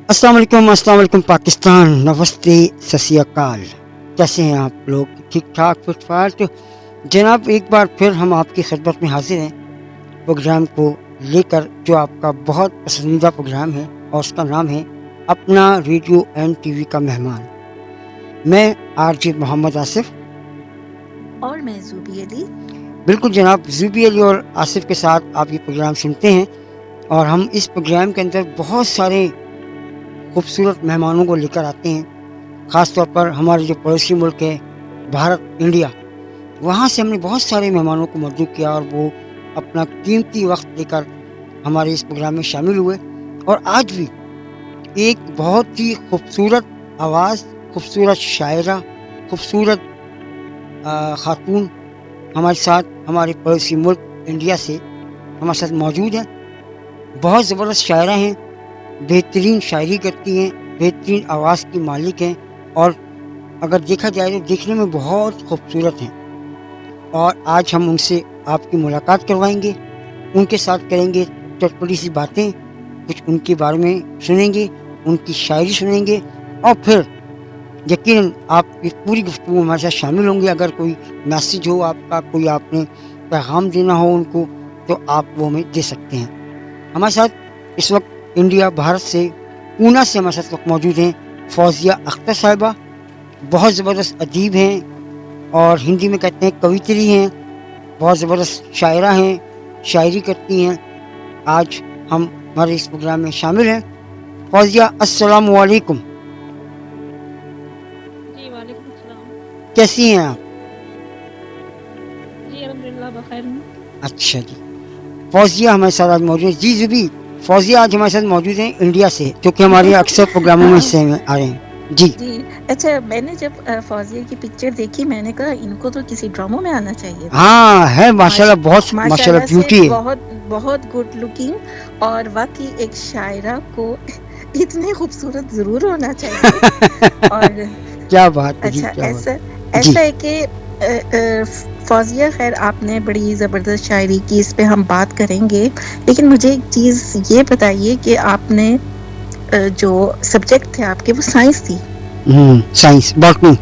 السلام علیکم پاکستان، نمستے، ست شری اکال۔ کیسے ہیں آپ لوگ؟ ٹھیک ٹھاک فٹ فاٹ؟ جناب ایک بار پھر ہم آپ کی خدمت میں حاضر ہیں پروگرام کو لے کر، جو آپ کا بہت پسندیدہ پروگرام ہے اور اس کا نام ہے اپنا ریڈیو اینڈ ٹی وی کا مہمان۔ میں آر جی محمد آصف اور میں زوبی علی۔ بالکل جناب، زوبی علی اور آصف کے ساتھ آپ یہ پروگرام سنتے ہیں، اور ہم اس پروگرام کے اندر بہت سارے خوبصورت مہمانوں کو لے کر آتے ہیں، خاص طور پر ہمارے جو پڑوسی ملک ہے بھارت، انڈیا، وہاں سے ہم نے بہت سارے مہمانوں کو مدعو کیا، اور وہ اپنا قیمتی وقت لے کر ہمارے اس پروگرام میں شامل ہوئے۔ اور آج بھی ایک بہت ہی خوبصورت آواز، خوبصورت شاعرہ، خوبصورت خاتون ہمارے ساتھ، ہمارے پڑوسی ملک انڈیا سے ہمارے ساتھ موجود ہیں۔ بہت زبردست شاعرہ ہیں، بہترین شاعری کرتی ہیں، بہترین آواز کی مالک ہیں، اور اگر دیکھا جائے تو دیکھنے میں بہت خوبصورت ہیں۔ اور آج ہم ان سے آپ کی ملاقات کروائیں گے، ان کے ساتھ کریں گے چٹپٹی سی باتیں، کچھ ان کے بارے میں سنیں گے، ان کی شاعری سنیں گے، اور پھر یقیناً آپ کی پوری گفتگو ہمارے ساتھ شامل ہوں گے۔ اگر کوئی میسیج ہو آپ کا، کوئی آپ نے پیغام دینا ہو ان کو، تو آپ وہ ہمیں دے سکتے ہیں۔ ہمارے ساتھ اس وقت انڈیا، بھارت سے، پونا سے ہمارے ساتھ وقت موجود ہیں فوزیہ اختر صاحبہ۔ بہت زبردست ادیب ہیں، اور ہندی میں کہتے ہیں کویتری ہیں، بہت زبردست شاعرہ ہیں، شاعری کرتی ہیں۔ آج ہم ہمارے اس پروگرام میں شامل ہیں۔ فوزیہ، السلام علیکم۔ جی وعلیکم السلام۔ کیسی ہیں آپ؟ جی الحمدللہ بخیر ہوں۔ اچھا جی، فوزیہ ہمارے ساتھ آج موجود ہیں۔ جی زبی، فوزیہ آج ہمارے ساتھ موجود ہیں انڈیا سے، جو کہ ہمارے اکثر پروگراموں میں حصے میں آ رہے ہیں۔ جی اچھا، میں نے جب فوزیہ کی پکچر دیکھی میں نے کہا ان کو تو کسی ڈراموں میں آنا چاہیے تھا۔ ہاں ہے، ماشاءاللہ، بہت ماشاءاللہ ماشاءاللہ سے بیوٹی ہے۔ بہت گڈ لکنگ، اور واقعی ایک شاعرہ کو اتنے خوبصورت ضرور ہونا چاہیے۔ اور کیا بات ہے جی، اچھا، کیا بات ایسا ہے کہ فوزیہ، خیر آپ نے بڑی زبردست شاعری کی، اس پہ ہم بات کریں گے، لیکن مجھے ایک چیز یہ بتائیے کہ آپ نے جو سبجیکٹ تھے آپ کے وہ سائنس تھی۔ Science, botany.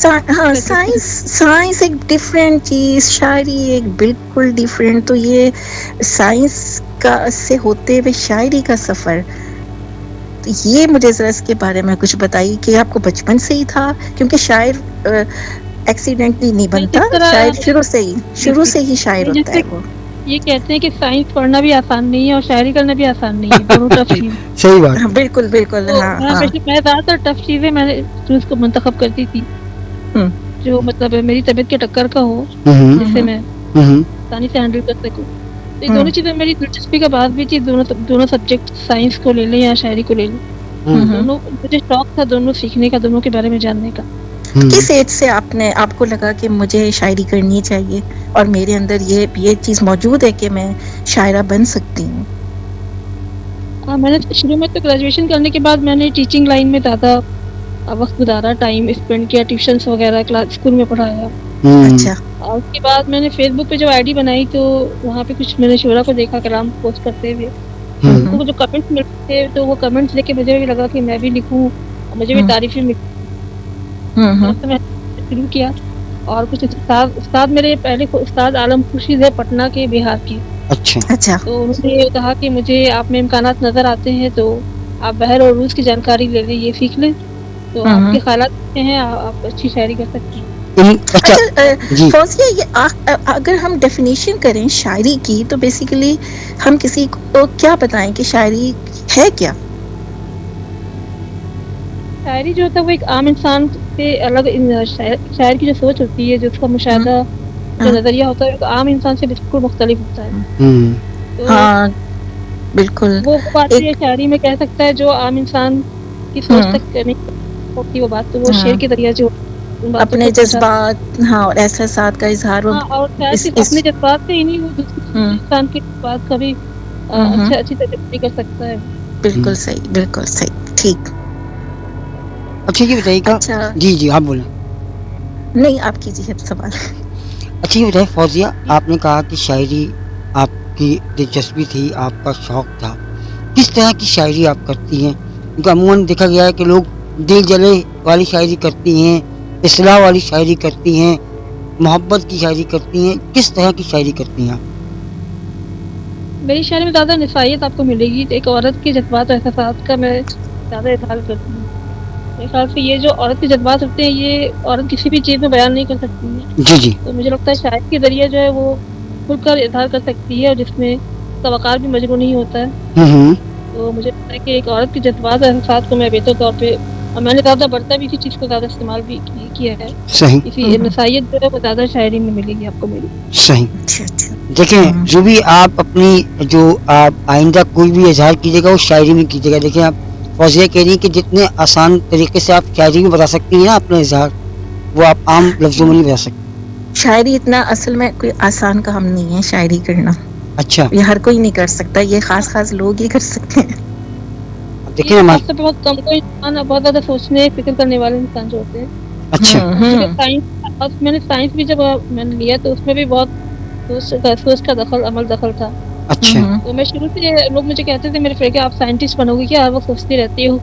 ہاں، سائنس ایک ڈیفرنٹ چیز، شاعری ایک بالکل ڈیفرنٹ۔ تو یہ سائنس کا سے ہوتے ہوئے شاعری کا سفر، تو یہ مجھے ذرا اس کے بارے میں کچھ بتائیے کہ آپ کو بچپن سے ہی تھا؟ کیونکہ شاعر ایکسیڈنٹلی نہیں بنتا، شاعر شروع سے ہی شاعر ہوتا ہے۔ وہ یہ کہتے ہیں کہ سائنس پڑھنا بھی آسان نہیں ہے اور شاعری کرنا بھی آسان نہیں ہے، دونوں ٹف چیز۔ صحیح بات، بالکل بالکل۔ ہاں، میں زیادہ تر ٹف چیزیں میں نے اس کو منتخب کرتی تھی، جو مطلب میری طبیعت کے ٹکر کا ہو، جس سے میں آسانی سے ہینڈل کر سکوں۔ یہ دونوں چیزیں میری دلچسپی کا بعد بھی تھی، دونوں سبجیکٹ، سائنس کو لے لیں یا شاعری کو لے لیں، دونوں مجھے شوق تھا، دونوں سیکھنے کا، دونوں کے بارے میں جاننے کا۔ کس ایج سے آپ کو لگا کہ مجھے شاعری کرنی چاہیے اور میرے اندر یہ چیز موجود ہے کہ میں شاعرہ بن سکتی ہوں؟ میں نے شروع میں تو گریجویشن کرنے کے بعد میں نے ٹیچنگ لائن میں زیادہ وقت گزارا، ٹائم اسپینڈ کیا، ٹیوشنس وغیرہ کلاس اسکول میں پڑھایا۔ اچھا۔ اور اس کے بعد میں نے فیس بک پہ جو آئی ڈی بنائی تو وہاں پہ کچھ میں نے شعرا کو دیکھا کلام پوسٹ کرتے ہوئے، تو جو کمنٹس ملتے تھے تو وہ کمنٹس لے کے مجھے بھی لگا کہ میں بھی لکھوں اور مجھے بھی تعریفیں ملتی۔ میں شروع کیا، اور کچھ استاد میرے پہلے استاد عالم خورشید ہے پٹنہ کے، بہار کے۔ اچھا۔ تو انہوں نے یہ کہا کہ مجھے آپ میں امکانات نظر آتے ہیں تو آپ بحر اور روس کی جانکاری لے لیں، یہ سیکھ لیں، تو آپ کے خیالات اچھے ہیں، آپ اچھی شاعری کر سکتی ہیں۔ اچھا فوزیہ، اگر ہم ڈیفینیشن کریں شاعری کی تو بیسیکلی ہم کسی کو کیا بتائیں کہ شاعری ہے کیا؟ شاعری جو ہوتا ہے وہ ایک عام انسان سے الگ، شاعر کی جو سوچ ہوتی ہے، جو اس کا مشاہدہ، جو نظریہ ہوتا ہے، ایک عام انسان سے بالکل مختلف ہوتا ہے۔ ہاں بالکل، وہ بات یہ شاعری میں کہہ سکتا ہے جو عام انسان کی سوچ تک نہیں ہوتی، وہ بات تو وہ شعر کے ذریعے جو اپنے جذبات، ہاں، اور احساسات کا اظہار، اور اپنے جذبات سے ہی نہیں، وہ دوسرے انسان کے بات کا بھی اچھی طرح کر سکتا ہے۔ بالکل صحیح، بالکل صحیح، ٹھیک۔ اچھا یہ بتائیے گا، جی آپ بولیں۔ نہیں، آپ کیجیے سوال۔ اچھا یہ بتائیے فوزیہ، آپ نے کہا کہ شاعری آپ کی دلچسپی تھی، آپ کا شوق تھا، کس طرح کی شاعری آپ کرتی ہیں؟ क्योंकि अमूमन देखा गया है कि लोग दिल जले वाली शायरी करती हैं, इस्लाह वाली शायरी करती हैं, मोहब्बत की शायरी करती हैं. किस तरह की शायरी करती हैं आप? मेरी शायरी में ज़्यादा निसाइयत आपको मिलेगी. एक औरत के जज्बात और एहसास का मैं ज़्यादा इजहार करती हूँ. मेरे ख्याल से ये जो औरत के जज्बात होते हैं, ये औरत किसी भी चीज़ में बयान नहीं कर सकती है. जी जी. तो मुझे लगता है शायरी के ज़रिए जो है वो खुलकर इजहार कर सकती है, और जिसमें तवक्कार भी मजबूर नहीं होता है. तो मुझे लगता है कि एक औरत के जज्बात और एहसास को मैं बेहतर तौर पे, और मैंने ज़्यादा बढ़ता भी इसी चीज़ को ज़्यादा इस्तेमाल भी किया है. सही इसी नसाइयत जो है वो ज़्यादा शायरी में मिलेगी आपको मेरी. सही. अच्छा अच्छा. देखें जो भी आप अपनी जो आप आइंदा कोई भी इजहार कीजिएगा वो शायरी में कीजिएगा. देखें आप फौजिया कह रही हैं कि जितने आसान तरीके से आप शायरी में बता सकती हैं ना अपना इजहार, वो आप आम लफ्जों में नहीं बता सकते. शायरी इतना असल में कोई आसान काम नहीं है शायरी करना. अच्छा. ये हर कोई नहीं कर सकता, ये खास लोग ही कर सकते हैं. देखिए ना आपसे बहुत कम कोई इंसान, बहुत ज़्यादा सोचने फिक्र करने वाले इंसान जो होते हैं. अच्छा. मैंने साइंस भी जब मैंने लिया तो उसमें भी बहुत सोच का दखल था. अच्छा. तो मैं शुरू से लोग मुझे कहते थे, मेरे फ्रेंड के, आप साइंटिस्ट बनोगे क्या, हर वक्त सोचती रहती हो.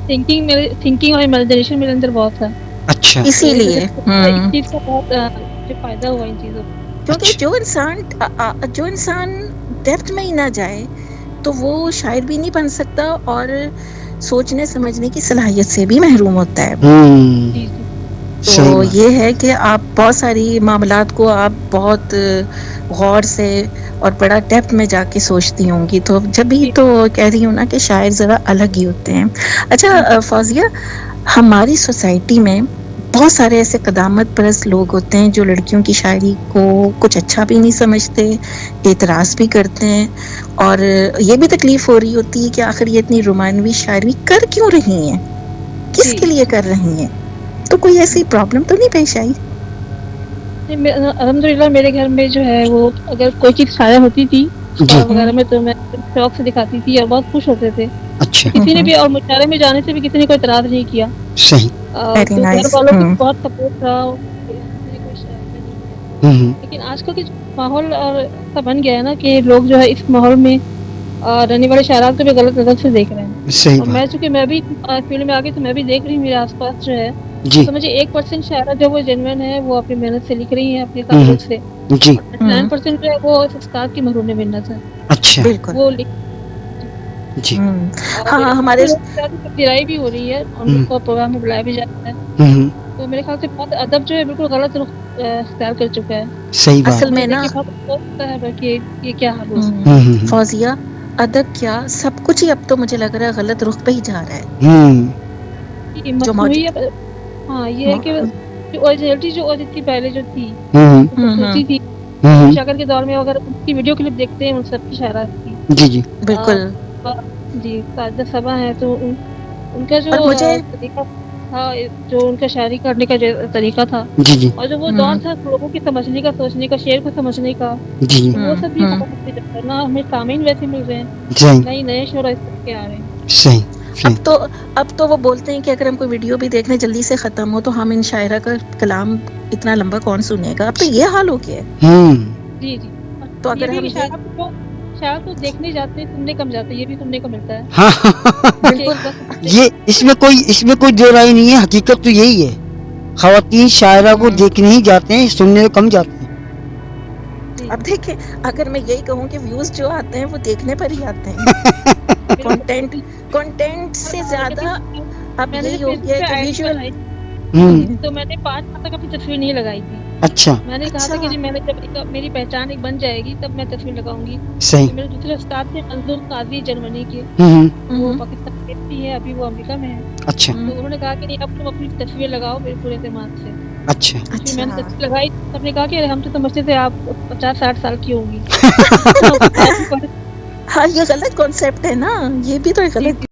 थिंकिंग और इमेजिनेशन मेरे अंदर बहुत था. अच्छा. इसीलिए इस चीज़ का बहुत मुझे फायदा हुआ इन चीज़ों को. क्योंकि जो इंसान डेप्थ में ही ना जाए तो वो शायर भी नहीं बन सकता, और सोचने समझने की सलाहियत से भी महरूम होता है. जी, जी. तो ये है कि आप बहुत सारी मामलात को आप बहुत गौर से और बड़ा डेप्थ में जाके सोचती होंगी. तो जब भी तो कह रही हूँ ना कि शायर ज़रा अलग ही होते हैं. अच्छा फौजिया, हमारी सोसाइटी में बहुत सारे ऐसे कदामत परस्त लोग होते हैं जो लड़कियों की शायरी को कुछ अच्छा भी नहीं समझते, एतराज़ भी करते हैं, और ये भी तकलीफ हो रही होती है कि आखिर ये इतनी रोमानवी शायरी कर क्यों रही हैं, किसके लिए कर रही हैं. तो कोई ऐसी प्रॉब्लम तो नहीं पेश आई? अल्हम्दुलिल्लाह मेरे घर में जो है वो, अगर कोई चीज़ शाया होती थी वगैरह में, तो मैं शौक से दिखाती थी और बहुत खुश होते थे. अच्छा. किसी ने भी, और मुशायरे में जाने से भी किसी ने कोई इतराज़ नहीं किया. सही. तो घर वालों का बहुत सपोर्ट था. लेकिन आजकल के माहौल और ऐसा बन गया है ना कि लोग जो है इस माहौल में रहने वाले शायरात को भी गलत नजर से देख रहे हैं. सही. और मैं चूंकि मैं भी फील्ड में आ गई, तो मैं भी देख रही हूँ मेरे आसपास जो है, जी. तो मुझे 1% शायरा जो वो जेन्युइन है, वो अपनी मेहनत से लिख रही है, अपनी काबिलियत से. जी. 9% जो है वो उस्ताद की महरूम मिन्नत है. अच्छा. बिल्कुल. वो लिख जी. हाँ, हमारे दिराई भी हो रही है, उनको प्रोग्राम में बुलाया भी जाता है. तो मेरे ख्याल से बहुत अदब जो है बिल्कुल गलत रुख इख्तियार कर चुका है. सही बात. असल में ना ये क्या हाल हो. फौजिया, अदब क्या, सब कुछ ही अब तो मुझे लग रहा है गलत रुख पे ही जा रहा है. जो हाँ, ये है कि जो ओरिजिनलिटी जो थी पहले जो थी, होती थी शाकर के दौर में, अगर उनकी वीडियो क्लिप देखते हैं उन सब की शायरा की. जी जी. बिल्कुल. जी, साजिदा सबा है, तो उनका जो तरीका था, जो उनका शायरी करने का जो तरीका था, जी जी. और जो वो दौर था लोगों की समझने का, सोचने का, शेर को समझने का, जी. वो सब भी ना हमें सामीन वैसे मिल रहे हैं, सही. नए शोरा इस के आ रहे हैं. सही. अब तो वो बोलते हैं कि अगर हम कोई वीडियो भी देखने जल्दी से खत्म हो तो हम इन शायरा का कलाम इतना लंबा कौन सुनेगा. अब तो ये हाल हो गया है. जी जी. तो अगर हम शायद तो देखने जाते हैं, सुनने कम जाते हैं, ये भी सुनने को मिलता है. हाँ. ये इसमें कोई दो राय नहीं है. हकीकत तो यही है, ख़वातीन शायरा को देखने ही जाते हैं, सुनने को कम जाते हैं. अब देखें, अगर मैं यही कहूँ कि व्यूज जो आते हैं वो देखने पर ही आते हैं. कंटेंट से ज्यादा अब यही हो गया कि विजुअल. तो मैंने 5 साल तक अपनी तस्वीर नहीं लगाई थी. अच्छा. मैंने कहा था कि मैंने जब मेरी पहचान एक बन जाएगी तब मैं तस्वीर लगाऊंगी. सही. मेरे दूसरे उस्ताद थे मंजूर काजी जर्मनी के, वो पाकिस्तान के हैं, अभी वो अमेरिका में है. अच्छा. तो उन्होंने कहा कि नहीं, अब तुम अपनी तस्वीर लगाओ मेरे पूरे दिमाग से. अच्छा. मैंने तस्वीर लगाई, सबने कहा कि हम तो समझते थे आप 50-60 साल की होंगी. हाँ, ये गलत कॉन्सेप्ट है ना, ये भी तो गलत